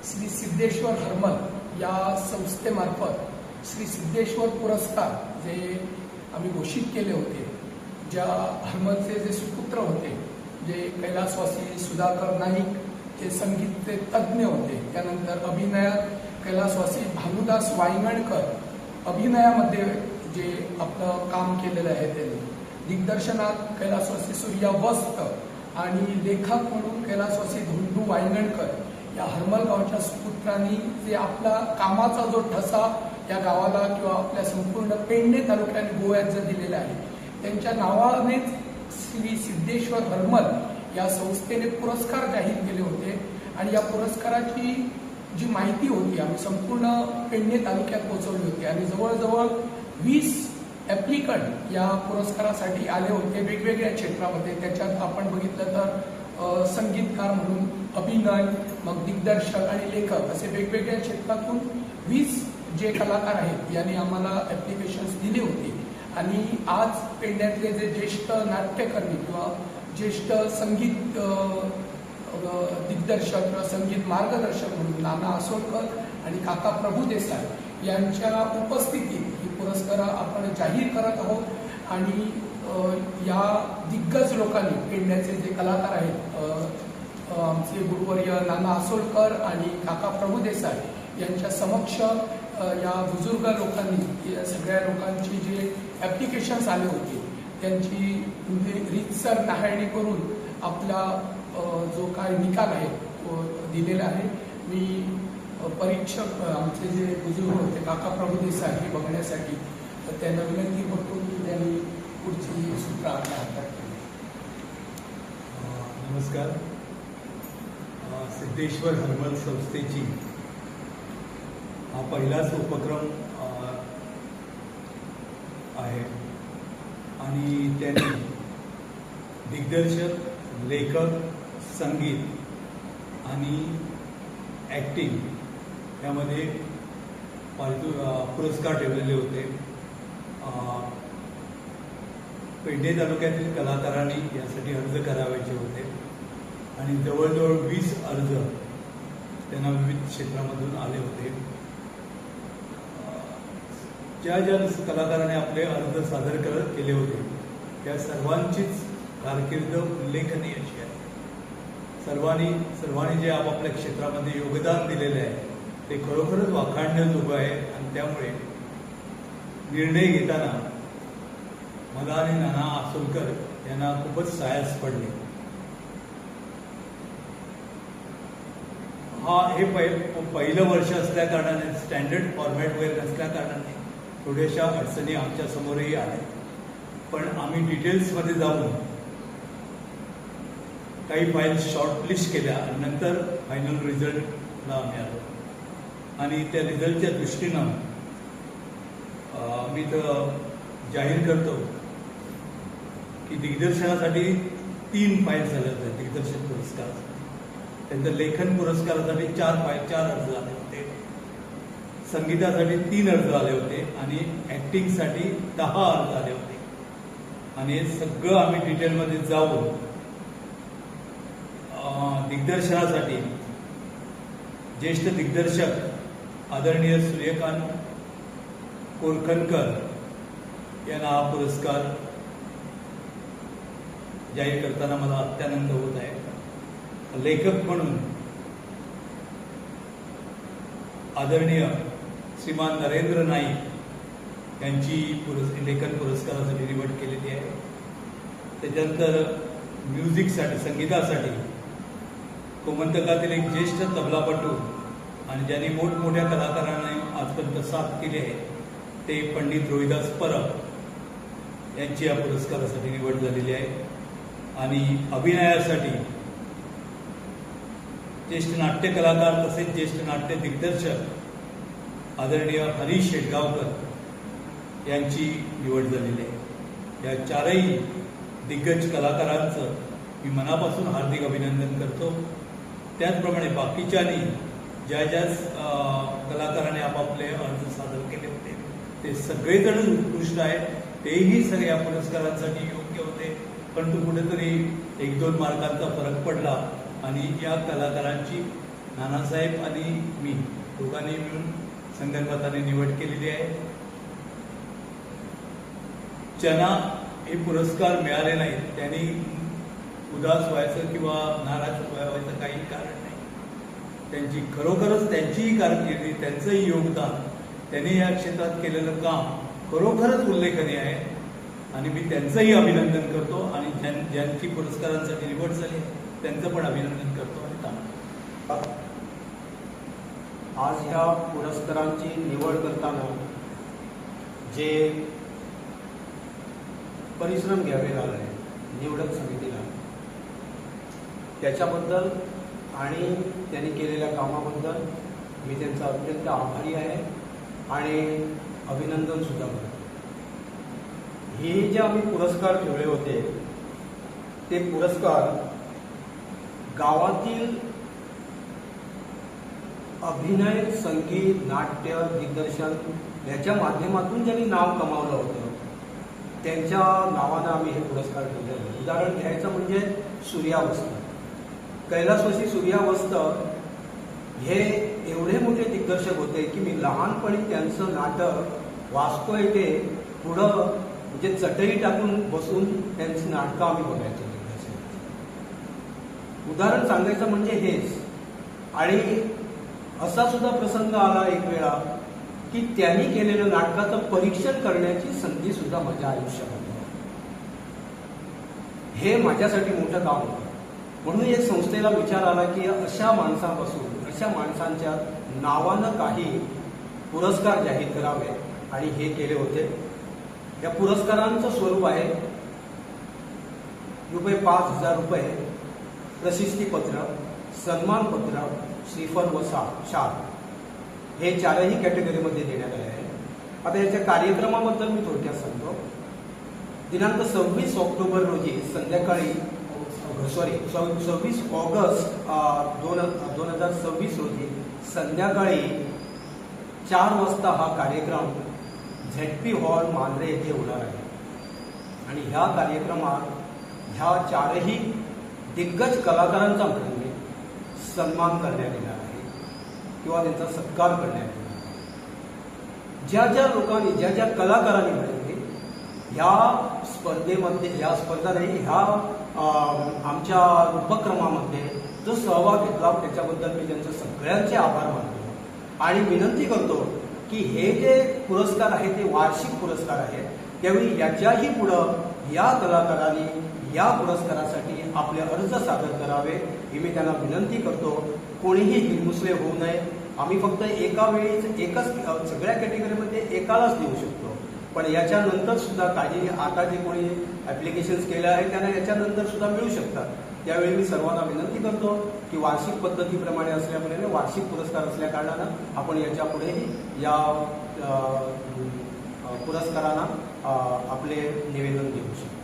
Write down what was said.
श्री सिद्धेश्वर हर्मल या संस्थेमार्फत श्री सिद्धेश्वर पुरस्कार जे आम्ही घोषित केले होते, ज्या हर्मलचे जे सुपुत्र होते, जे कैलासवासी सुधाकर नाईक हे संगीतचे तज्ज्ञ होते, त्यानंतर अभिनयात कैलासवासी भानुदास वायंगणकर अभिनयामध्ये जे आपलं काम केलेलं आहे त्यांनी, दिग्दर्शनात कैलासवासी सूर्या वस्त आणि लेखक म्हणून कैलासवासी धोंडू वायंगणकर या हर्मल गावच्या सुपुत्रांनी जे आपला कामाचा जो ठसा या गावाला किंवा आपल्या संपूर्ण पेडणे तालुक्याने गोव्यात जो दिलेला आहे, त्यांच्या नावानेच श्री सिद्धेश्वर हर्मल या संस्थेने पुरस्कार जाहीर केले होते. आणि या पुरस्काराची जी माहिती होती आम्ही संपूर्ण पेडणे तालुक्यात पोहोचवली होती आणि जवळजवळ 20 ॲप्लिकंट या पुरस्कारासाठी आले होते वेगवेगळ्या क्षेत्रामध्ये. त्याच्यात आपण बघितलं तर संगीतकार म्हणून, अभिनय, मग दिग्दर्शक आणि लेखक असे वेगवेगळ्या क्षेत्रातून 20 जे कलाकार आहेत यांनी आम्हाला ॲप्लिकेशन्स दिली होती. आणि आज पेडण्यातले जे ज्येष्ठ नाट्यकर्मी किंवा ज्येष्ठ संगीत दिग्दर्शक किंवा संगीत मार्गदर्शक म्हणून नाना आसोलकर आणि काका प्रभू देसाई यांच्या उपस्थितीत ही पुरस्कार आपण जाहीर करत आहोत. आणि या दिग्गज लोकांनी, पेडण्याचे जे कलाकार आहेत, आमचे गुरुवर्य नाना आसोलकर आणि काका प्रभू देसाई यांच्या समक्ष या बुजुर्ग लोकांनी, या सगळ्या लोकांची जे ॲप्लिकेशन्स आले होते त्यांची रीतसर न्याहाळणी करून आपला जो काय निकाल आहे तो दिलेला आहे. मी परीक्षक आमचे जे बुजुर्ग होते काका प्रभू देसाई हे बघण्यासाठी तर त्यांना विनंती करतो की त्यांनी पुढची सूत्र आपल्या हातात केली. नमस्कार. सिद्धेश्वर हर्मल संस्थेची हा पहिलाच उपक्रम आहे आणि त्यांनी दिग्दर्शक, लेखक, संगीत आणि ॲक्टिंग यामध्ये पुरस्कार ठेवलेले होते. पेडणे तालुक्यातील कलाकारांनी यासाठी अर्ज करावायचे होते आणि जवळजवळ 20 अर्ज त्यांना विविध क्षेत्रामधून आले होते. ज्या कलाकारांनी आपले अर्ज सादर केले होते त्या सर्वांचीच कारकीर्द उल्लेखनीय अशी आहे. सर्वांनी जे आपापल्या क्षेत्रामध्ये योगदान दिलेले आहे ते खरोखरच वाखाणण्याजोगं आहे. आणि त्यामुळे निर्णय घेताना मला आणि नाना आसोलकर यांना खूपच सायास पडले. हे पहिलं वर्ष असल्या कारणाने, स्टँडर्ड फॉर्मॅट वगैरे नसल्या कारणाने थोड्याशा अडचणी आमच्या समोरही आल्या. पण आम्ही डिटेल्समध्ये जाऊन काही फाईल्स शॉर्टलिस्ट केल्या आणि नंतर फायनल रिझल्टला आम्ही आलो. आणि त्या रिझल्टच्या दृष्टीनं मी तर जाहीर करतो की दिग्दर्शनासाठी 3 फाईल्स झाल्या होत्या दिग्दर्शन पुरस्कार. त्यांच्या लेखन पुरस्कारासाठी 4 अर्ज आले होते, संगीतासाठी 3 अर्ज आले होते आणि ॲक्टिंगसाठी 10 अर्ज आले होते. आणि हे सगळं आम्ही डिटेलमध्ये जाऊन दिग्दर्शनासाठी ज्येष्ठ दिग्दर्शक आदरणीय सूर्यकांत कोरखनकर यांना हा पुरस्कार जाहीर करताना मला अत्यानंद होत आहे. लेखक म्हणून आदरणीय श्रीमान नरेंद्र नाईक यांची लेखन पुरस्कारासाठी निवड केलेली आहे. त्याच्यानंतर म्युझिकसाठी, संगीतासाठी गोमंतकातील एक ज्येष्ठ तबलापटू आणि ज्यांनी मोठमोठ्या कलाकारांना आजपर्यंत साथ केली आहे ते पंडित रोहिदास परब यांची या पुरस्कारासाठी निवड झालेली आहे. आणि अभिनयासाठी ज्येष्ठ नाट्य कलाकार तसेच ज्येष्ठ नाट्य दिग्दर्शक आदरणीय हरीश शेटगावकर यांची निवड झालेली आहे. या 4ही दिग्गज कलाकारांचं मी मनापासून हार्दिक अभिनंदन करतो. त्याचप्रमाणे बाकीच्यांनी ज्या कलाकारांनी आपापले अर्ज सादर केले होते ते सगळेजण उत्कृष्ट आहेत. तेही सगळ्या पुरस्कारांसाठी योग्य होते, परंतु कुठेतरी 1-2 मार्कांचा फरक पडला आणि या कलाकारांची नानासाहेब आणि मी दोघांनी मिळून संगनमताने निवड केलेली आहे. ज्यांना हे पुरस्कार मिळाले नाहीत त्यांनी उदास व्हायचं किंवा नाराज व्हायचं काही कारण नाही. त्यांची खरोखरच त्यांचीही कारकिर्दी, त्यांचंही योगदान, त्यांनी या क्षेत्रात केलेलं काम खरोखरच उल्लेखनीय आहे आणि मी त्यांचंही अभिनंदन करतो आणि ज्यांची पुरस्कारांसाठी निवड झाली त्यांचं पण अभिनंदन करतो आणि थांबतो. आज ह्या पुरस्कारांची निवड करताना जे परिश्रम घ्यावे लागले निवडक समितीला, त्याच्याबद्दल आणि त्यांनी केलेल्या कामाबद्दल मी त्यांचा अत्यंत आभारी आहे आणि अभिनंदन सुद्धा करतो. हे जे आम्ही पुरस्कार ठेवले होते ते पुरस्कार गावातील अभिनय, संगीत, नाट्य, दिग्दर्शन याच्या माध्यमातून ज्यांनी नाव कमावलं होतं त्यांच्या नावानं आम्ही हे पुरस्कार ठेवले होते. उदाहरण घ्यायचं म्हणजे सूर्यावस्थ, कैलासवासी सूर्यावस्थ हे एवढे मोठे दिग्दर्शक होते की मी लहानपणी त्यांचं नाटक वाचतोय ते पुढं म्हणजे चटई टाकून बसून त्यांची नाटकं आम्ही बघायचो. उदाहरण सांगायचं म्हणजे हेच. आणि असा सुद्धा प्रसंग आला एक वेळा की त्यांनी केलेलं नाटकाचं परीक्षण करण्याची संधी सुद्धा माझ्या आयुष्यात आली. हे माझ्यासाठी मोठं काम होतं. म्हणून एक संस्थेला विचार आला की अशा माणसापासून, अशा माणसांच्या नावानं काही पुरस्कार जाहीर करावे आणि हे केले होते. या पुरस्कारांचं स्वरूप आहे ₹5,000, प्रशस्तीपत्र, सन्मानपत्र, श्रीफल व शाल हे चारही कॅटेगरीमध्ये देण्यात आले आहे. आता याच्या कार्यक्रमाबद्दल मी थोडक्यात सांगतो. दिनांक 26 ऑक्टोबर रोजी संध्याकाळी 26 ऑगस्ट 2026 रोजी संध्याकाळी 4 वाजता हा कार्यक्रम झेडपी हॉल मांजरे येथे होणार आहे. आणि ह्या कार्यक्रमात ह्या चारही दिग्गज कलाकारांचा म्हणजे सन्मान करण्यात येणार आहे किंवा त्यांचा सत्कार करण्यात येणार आहे. ज्या ज्या लोकांनी, ज्या ज्या कलाकारांनी म्हणजे ह्या स्पर्धेमध्ये, ह्या स्पर्धा नाही, ह्या आमच्या उपक्रमामध्ये जो सहभाग घेतला त्याच्याबद्दल मी त्यांचे सगळ्यांचे आभार मानतो आणि विनंती करतो की हे जे पुरस्कार आहे ते वार्षिक पुरस्कार आहेत. त्यावेळी याच्याही पुढं या कलाकारांनी या पुरस्कारासाठी आपले अर्ज सादर करावे ही मी त्यांना विनंती करतो. कोणीही हिरमुसले होऊ नये. आम्ही फक्त एका वेळीच एकच सगळ्या कॅटेगरीमध्ये एकालाच देऊ शकतो. पण याच्यानंतर सुद्धा काही आता जे कोणी ॲप्लिकेशन्स केले आहेत त्यांना याच्यानंतर सुद्धा मिळू शकतात. त्यावेळी मी सर्वांना विनंती करतो की वार्षिक पद्धतीप्रमाणे असल्यामुळे वार्षिक पुरस्कार असल्या कारणानं आपण याच्या पुढेही या पुरस्कारांना आपले निवेदन देऊ शकतो.